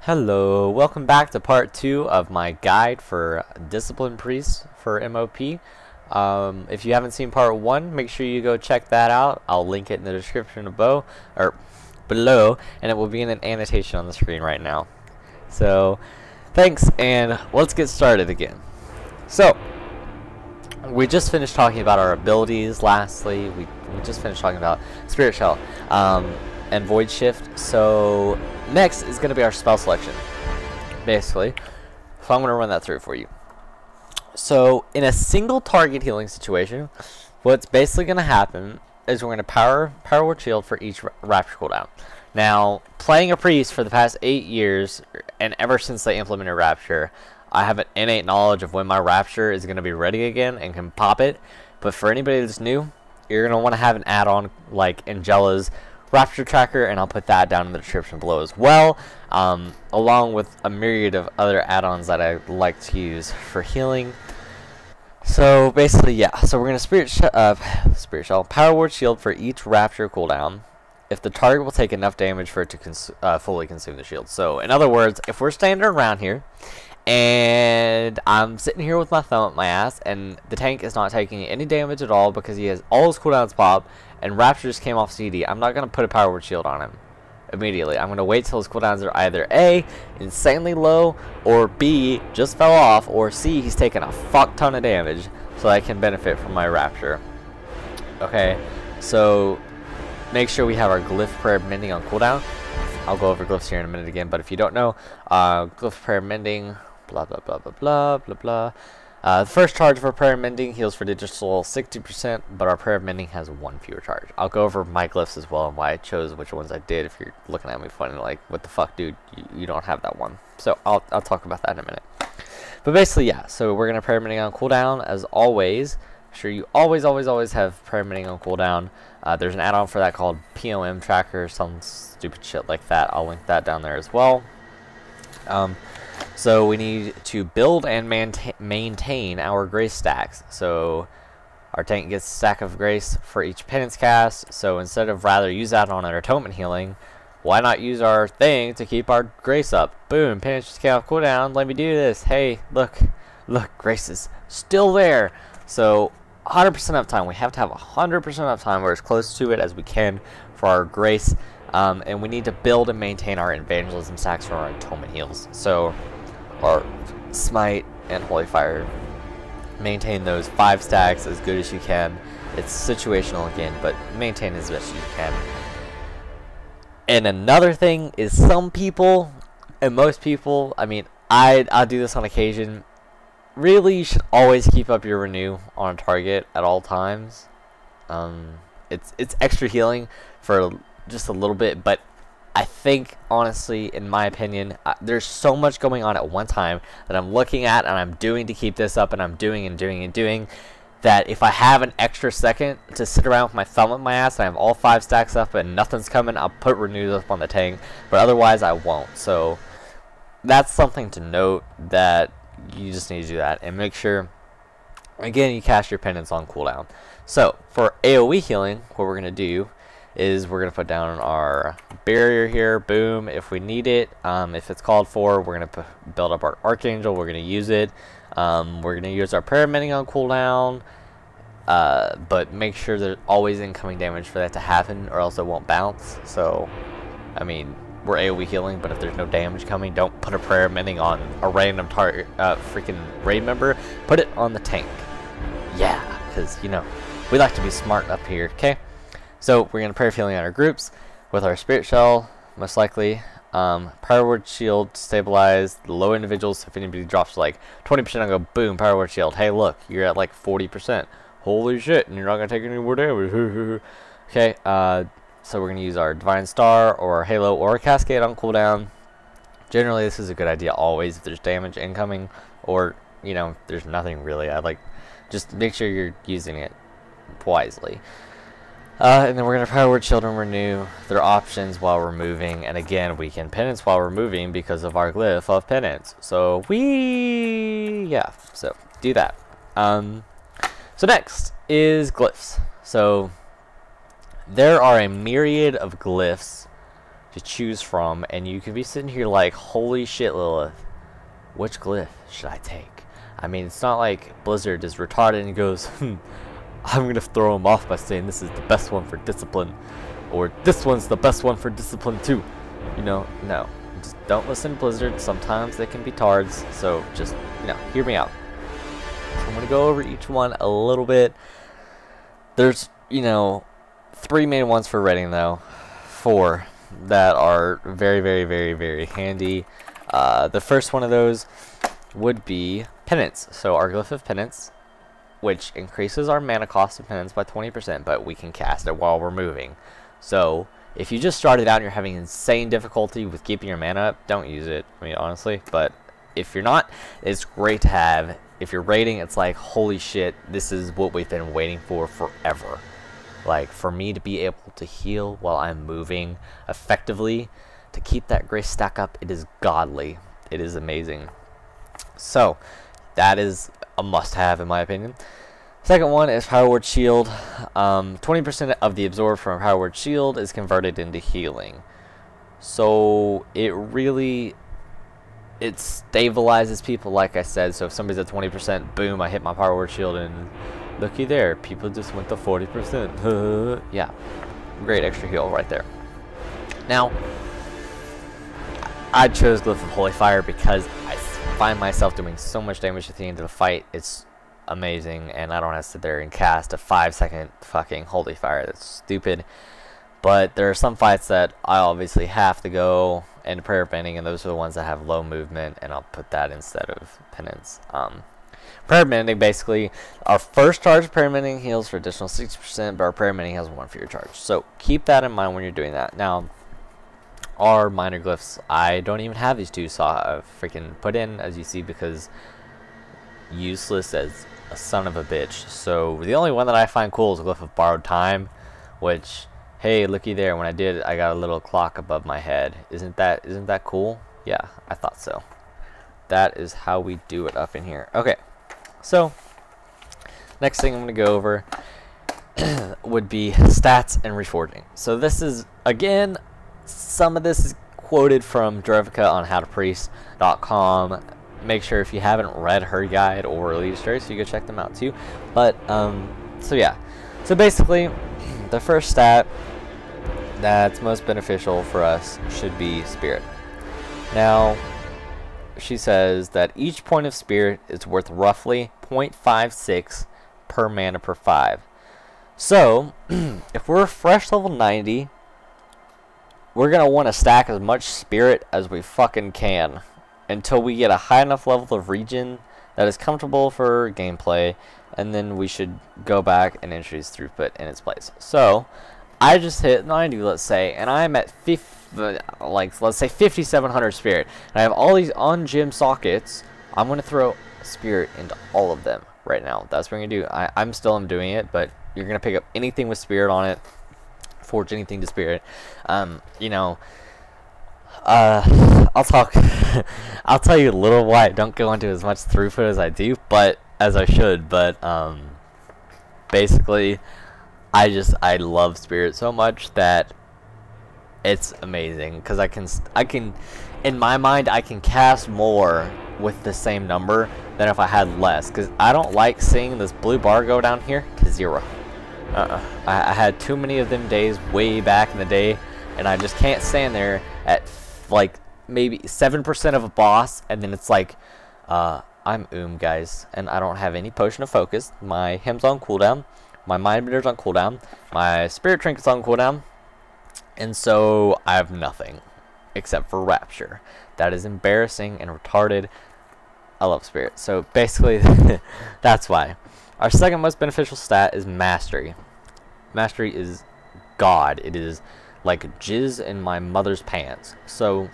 Hello, welcome back to part 2 of my guide for Discipline Priest for MOP. If you haven't seen part 1, make sure you go check that out. I'll link it in the description below, and it will be in an annotation on the screen right now. So, thanks, and let's get started again. So, we just finished talking about our abilities lastly. We just finished talking about Spirit Shell and Void Shift. So next is going to be our spell selection, basically. So I'm going to run that through for you. So in a single target healing situation, what's basically going to happen is we're going to power word shield for each rapture cooldown. Now, playing a priest for the past 8 years, and ever since they implemented rapture, I have an innate knowledge of when my rapture is going to be ready again and can pop it. But for anybody that's new, you're going to want to have an add-on like Angela's Rapture Tracker, and I'll put that down in the description below as well, along with a myriad of other add-ons that I like to use for healing. So basically, yeah. So we're going to Spirit Shell, Power Word Shield for each Rapture cooldown if the target will take enough damage for it to fully consume the shield. So in other words, if we're standing around here and I'm sitting here with my thumb up my ass, and the tank is not taking any damage at all because he has all his cooldowns pop, and Rapture just came off CD, I'm not going to put a Power Word Shield on him immediately. I'm going to wait till his cooldowns are either A, insanely low, or B, just fell off, or C, he's taking a fuck ton of damage so I can benefit from my Rapture. Okay, so make sure we have our Glyph Prayer Mending on cooldown. I'll go over Glyphs here in a minute again, but if you don't know, Glyph Prayer Mending, blah blah blah blah blah blah blah. The first charge for Prayer Mending heals for digital 60%, but our Prayer Mending has 1 fewer charge. I'll go over my glyphs as well and why I chose which ones I did. If you're looking at me funny like, what the fuck, dude, you don't have that one. So I'll talk about that in a minute. But basically, yeah, so we're going to Prayer Mending on cooldown as always. Make sure you always have Prayer Mending on cooldown. There's an add-on for that called POM Tracker, some stupid shit like that. I'll link that down there as well. So we need to build and maintain our grace stacks. So our tank gets a stack of grace for each penance cast. So instead of rather use that on our atonement healing, why not use our thing to keep our grace up? Boom, penance just came off cooldown. Let me do this. Hey, look, grace is still there. So 100% uptime. We have to have 100% uptime, or as close to it as we can for our grace. And we need to build and maintain our evangelism stacks for our atonement heals. So our smite and holy fire, maintain those 5 stacks as good as you can. It's situational again, but maintain as best as you can. And another thing is, some people and most people, I mean, I do this on occasion, really you should always keep up your renew on target at all times. It's extra healing for just a little bit, but I think, honestly, in my opinion, there's so much going on at one time that I'm looking at and I'm doing to keep this up, and I'm doing that if I have an extra second to sit around with my thumb up my ass and I have all 5 stacks up and nothing's coming, I'll put renews up on the tank, but otherwise I won't. So that's something to note, that you just need to do that, and make sure, again, you cast your penance on cooldown. So for AOE healing, what we're going to do is we're going to put down our barrier here, boom, if we need it. If it's called for, we're going to build up our Archangel, we're going to use it. We're going to use our Prayer Mending on cooldown, but make sure there's always incoming damage for that to happen, or else it won't bounce. So, I mean, we're AOE healing, but if there's no damage coming, don't put a Prayer Mending on a random target, freaking raid member. Put it on the tank. Yeah, because, you know, we like to be smart up here, okay? So we're going to prayer healing on our groups with our Spirit Shell, most likely. Power Word Shield, stabilize the low individuals. So if anybody drops like 20%, I'll go boom, Power Word Shield. Hey, look, you're at like 40%. Holy shit, and you're not going to take any more damage. Okay, so we're going to use our Divine Star or our Halo or a Cascade on cooldown. Generally, this is a good idea always if there's damage incoming, or, you know, there's nothing really. I like, just make sure you're using it wisely. And then we're going to Power Word Shield and renew their options while we're moving. And again, we can penance while we're moving because of our glyph of penance. So so do that. So next is glyphs. So there are a myriad of glyphs to choose from, and you could be sitting here like, holy shit, Lilith, which glyph should I take? I mean, it's not like Blizzard is retarded and goes, I'm gonna throw him off by saying this is the best one for discipline, or this one's the best one for discipline too. You know, no. Just don't listen to Blizzard. Sometimes they can be tards, so just, you know, hear me out. So I'm gonna go over each one a little bit. There's, you know, 3 main ones for rating though. 4 that are very, very, very, very handy. The first one of those would be Penance. So our Glyph of Penance, which increases our mana cost of Penance by 20%, but we can cast it while we're moving. So if you just started out and you're having insane difficulty with keeping your mana up, don't use it, I mean, honestly. But if you're not, it's great to have. If you're raiding, it's like, holy shit, this is what we've been waiting for forever. Like, for me to be able to heal while I'm moving effectively, to keep that grace stack up, it is godly. It is amazing. So, that is a must-have in my opinion. Second one is Power Word Shield. 20% of the absorb from Power Word Shield is converted into healing. So it stabilizes people, like I said. So if somebody's at 20%, boom, I hit my Power Word Shield, and looky there, people just went to 40%. Yeah, great extra heal right there. Now, I chose Glyph of Holy Fire because I find myself doing so much damage at the end of the fight. It's amazing, and I don't have to sit there and cast a 5-second fucking Holy Fire. That's stupid. But there are some fights that I obviously have to go into Prayer Bending, and those are the ones that have low movement, and I'll put that instead of Penance. Prayer Bending, basically, our first charge of Prayer Bending heals for additional 60%, but our Prayer Bending has 1 for your charge. So keep that in mind when you're doing that. Now, our minor glyphs, I don't even have these 2, so I freaking put in, as you see, because useless as a son of a bitch. So the only one that I find cool is a Glyph of Borrowed Time, which, hey, looky there, when I did it, I got a little clock above my head. Isn't that cool? Yeah, I thought so. That is how we do it up in here. Okay, so next thing I'm going to go over would be stats and reforging. So this is, again, some of this is quoted from Drevica on howtopriest.com. Make sure if you haven't read her guide or Elite Straight, so you go check them out too. But so yeah, so basically the first stat that's most beneficial for us should be Spirit. Now she says that each point of Spirit is worth roughly 0.56 per mana per 5. So if we're fresh level 90, we're gonna want to stack as much Spirit as we fucking can until we get a high enough level of regen that is comfortable for gameplay, and then we should go back and introduce throughput in its place. So I just hit 90, let's say, and I'm at let's say 5,700 Spirit, and I have all these on gym sockets. I'm gonna throw Spirit into all of them right now. That's what I'm gonna do. I'm still doing it, but you're gonna pick up anything with Spirit on it, forge anything to Spirit. You know, I'll tell you a little why I don't go into as much throughput as I do, but as I should. But basically, I love Spirit so much that it's amazing, because I can in my mind I can cast more with the same number than if I had less, because I don't like seeing this blue bar go down here to 0. I had too many of them days way back in the day, and I just can't stand there at like maybe 7% of a boss, and then it's like I'm guys, and I don't have any potion of focus. My hymn's on cooldown, my mind bender's on cooldown, my spirit trinket's on cooldown, and so I have nothing except for rapture. That is embarrassing and retarded. I love Spirit. So basically that's why. Our second most beneficial stat is Mastery. Mastery is God. It is like jizz in my mother's pants. So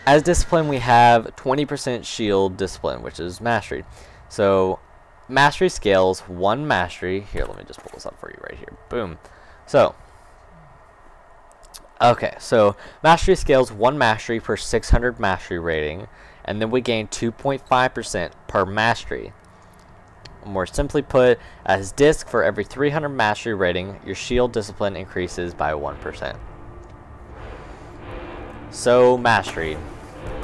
as discipline, we have 20% shield discipline, which is Mastery. So Mastery scales 1 mastery. Here, let me just pull this up for you right here. Boom. So okay, so Mastery scales 1 mastery per 600 mastery rating, and then we gain 2.5% per mastery. More simply put, as disc, for every 300 mastery rating, your shield discipline increases by 1%. So mastery,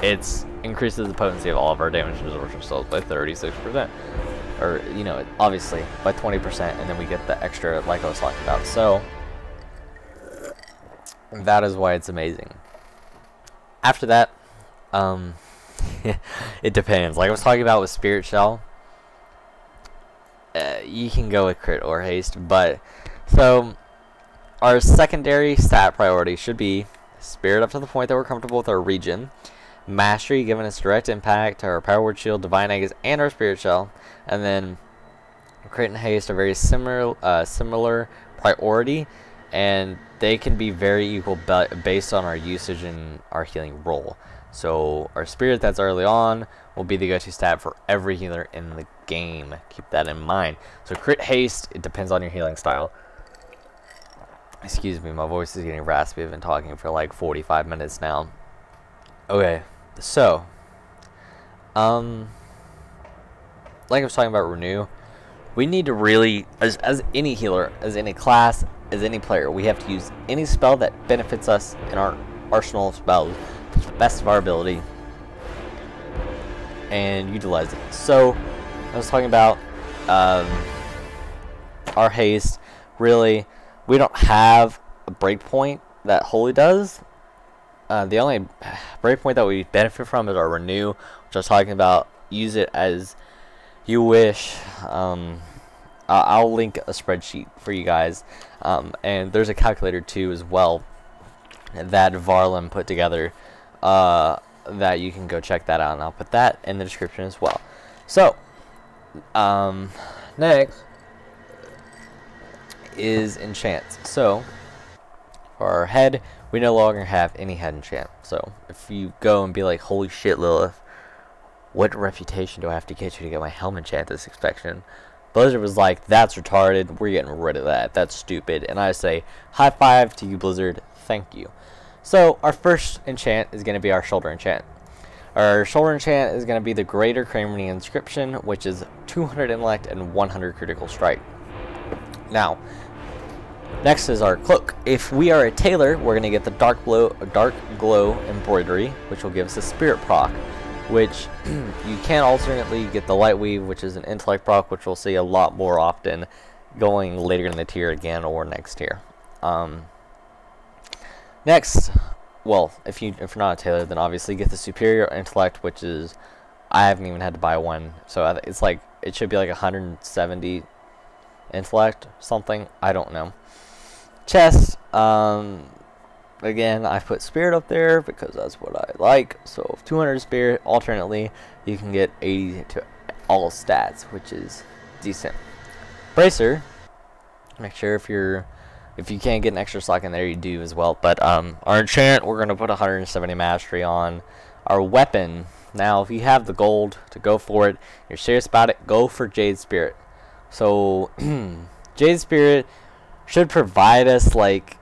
it increases the potency of all of our damage and absorption spells by 36%, or you know, obviously by 20%, and then we get the extra like I was talking about. So that is why it's amazing. After that, it depends. Like I was talking about with Spirit Shell, you can go with crit or haste, but so our secondary stat priority should be Spirit up to the point that we're comfortable with our regen, Mastery giving us direct impact to our Power Word Shield, Divine Eggs, and our Spirit Shell, and then crit and haste are very similar priority, and they can be very equal based on our usage and our healing roll. So our Spirit that's early on will be the go-to stat for every healer in the game. Keep that in mind. So crit haste, it depends on your healing style. Excuse me, my voice is getting raspy. I've been talking for like 45 minutes now. Okay, so like I was talking about renew, we need to really, as any healer, as any class, as any player, we have to use any spell that benefits us in our arsenal of spells to the best of our ability and utilize it. So I was talking about our haste. Really, we don't have a breakpoint that Holy does. The only breakpoint that we benefit from is our renew, which I was talking about. Use it as you wish. I'll link a spreadsheet for you guys, and there's a calculator too as well that Varlin put together, that you can go check that out, and I'll put that in the description as well. So next is enchants. So for our head, we no longer have any head enchant. So if you go and be like, holy shit, Lilith, what reputation do I have to get you to get my helm enchant this expansion? Blizzard was like, that's retarded, we're getting rid of that, that's stupid. And I say, high five to you, Blizzard, thank you. So our first enchant is going to be our shoulder enchant. Our shoulder enchant is going to be the Greater Cramony Inscription, which is 200 intellect and 100 critical strike. Now, next is our cloak. If we are a tailor, we're going to get the dark glow embroidery, which will give us a spirit proc, which you can alternately get the light weave, which is an intellect proc, which we'll see a lot more often going later in the tier again or next tier. Next, well, if you're not a tailor, then obviously get the superior intellect, which is, I haven't even had to buy one, so it's like, it should be like 170 intellect something, I don't know. Chest, again, I put spirit up there because that's what I like. So 200 spirit, alternately you can get 80 to all stats, which is decent. Bracer, make sure if you can't get an extra slot in there, you do as well. But our enchant, we're gonna put 170 mastery on. Our weapon, now if you have the gold to go for it, you're serious about it, go for Jade Spirit. So Jade Spirit should provide us like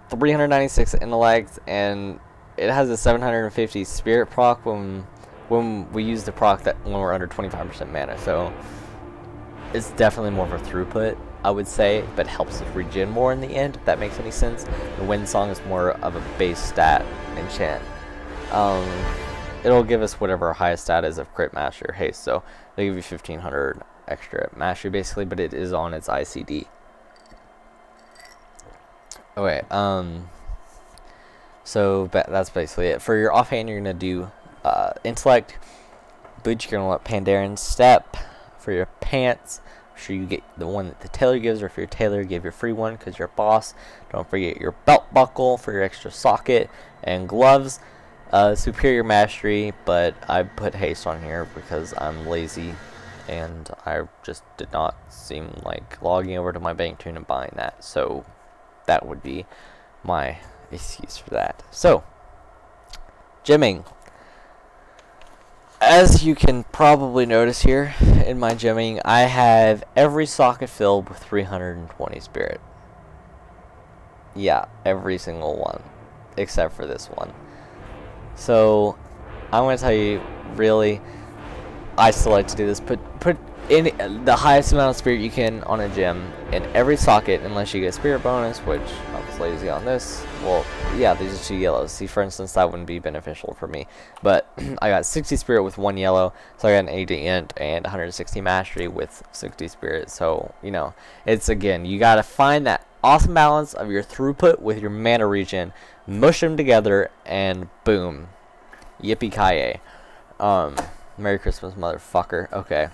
396 intellect, and it has a 750 spirit proc when we use the proc that when we're under 25% mana. So it's definitely more of a throughput, I would say, but helps us regen more in the end, if that makes any sense. The Wind Song is more of a base stat enchant. It'll give us whatever our highest stat is of crit, mastery, or haste. So they give you 1500 extra mastery basically, but it is on its ICD. Okay, so that's basically it. For your offhand, you're going to do intellect, boots, you're going to let Pandaren step. For your pants, make sure you get the one that the tailor gives, or if you're a tailor, give your free one because you're a boss. Don't forget your belt buckle for your extra socket, and gloves. Superior mastery, but I put haste on here because I'm lazy and I just did not seem like logging over to my bank tune and buying that, so that would be my excuse for that. So gemming, as you can probably notice here in my gemming, I have every socket filled with 320 spirit. Yeah, every single one except for this one. So I'm going to tell you, really, I still like to do this. Put the highest amount of spirit you can on a gem in every socket, unless you get spirit bonus, which obviously is on this. Well, yeah, these are 2 yellows. See, for instance, that wouldn't be beneficial for me, but I got 60 spirit with 1 yellow, so I got an 80 int and 160 mastery with 60 spirit. So, you know, it's, again, you gotta find that awesome balance of your throughput with your mana regen, mush them together, and boom, yippee-ki-yay. Merry Christmas, motherfucker. Okay.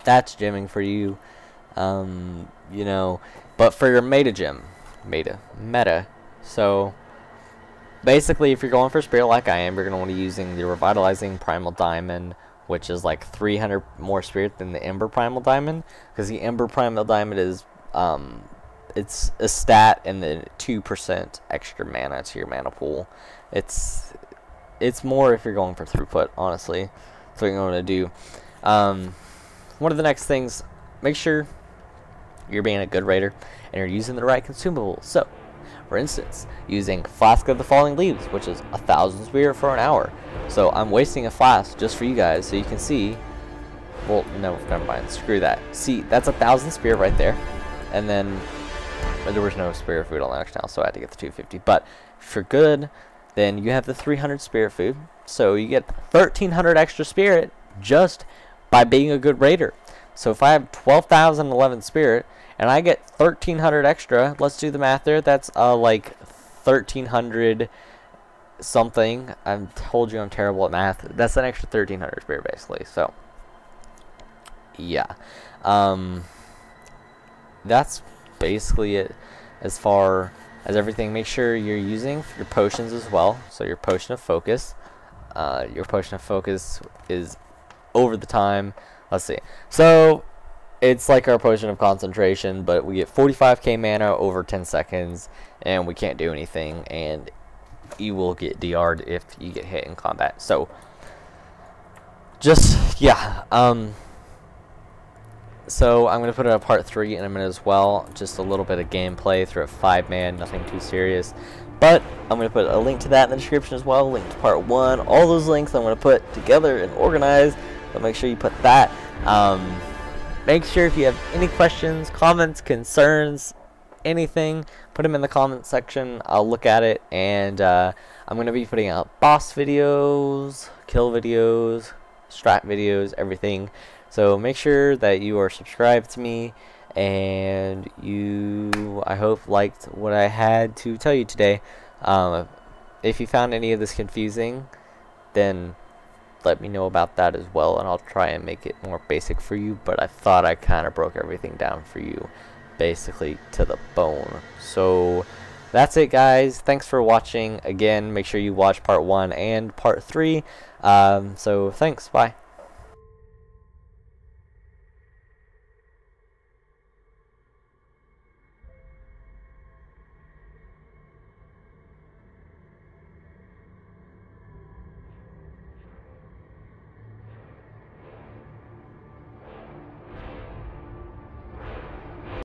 That's gemming for you, you know, but for your meta, so basically if you're going for spirit like I am, you're going to want to be using the revitalizing primal diamond, which is like 300 more spirit than the ember primal diamond, because the ember primal diamond is, it's a stat and then 2% extra mana to your mana pool. It's more if you're going for throughput, honestly. That's what you're going to do. One of the next things, make sure you're being a good raider and you're using the right consumables. So, for instance, using Flask of the Falling Leaves, which is 1,000 spirit for an hour. So I'm wasting a flask just for you guys so you can see. Well, no, never mind. Screw that. See, that's 1,000 spirit right there. And then there was no spirit food on the next now, so I had to get the 250. But if you're good, then you have the 300 spirit food. So you get 1,300 extra spirit just by being a good raider. So if I have 12,011 spirit and I get 1,300 extra, let's do the math there. That's like 1,300 something. I told you I'm terrible at math. That's an extra 1,300 spirit basically. So yeah, that's basically it as far as everything. Make sure you're using your potions as well. So your potion of focus. Your potion of focus is over the time. Let's see. So it's like our potion of concentration, but we get 45k mana over 10 seconds, and we can't do anything, and you will get DR'd if you get hit in combat. So just yeah. So I'm gonna put it a part 3 in a minute as well. Just a little bit of gameplay through a 5-man, nothing too serious. But I'm going to put a link to that in the description as well, link to part 1, all those links I'm going to put together and organize, so make sure you put that. Make sure if you have any questions, comments, concerns, anything, put them in the comment section. I'll look at it, and I'm going to be putting out boss videos, kill videos, strat videos, everything. So make sure that you are subscribed to me, and you, I hope, liked what I had to tell you today. If you found any of this confusing, then let me know about that as well, and I'll try and make it more basic for you. But I thought I kind of broke everything down for you basically to the bone. So that's it, guys. Thanks for watching. Again, make sure you watch part 1 and part 3. So thanks. Bye.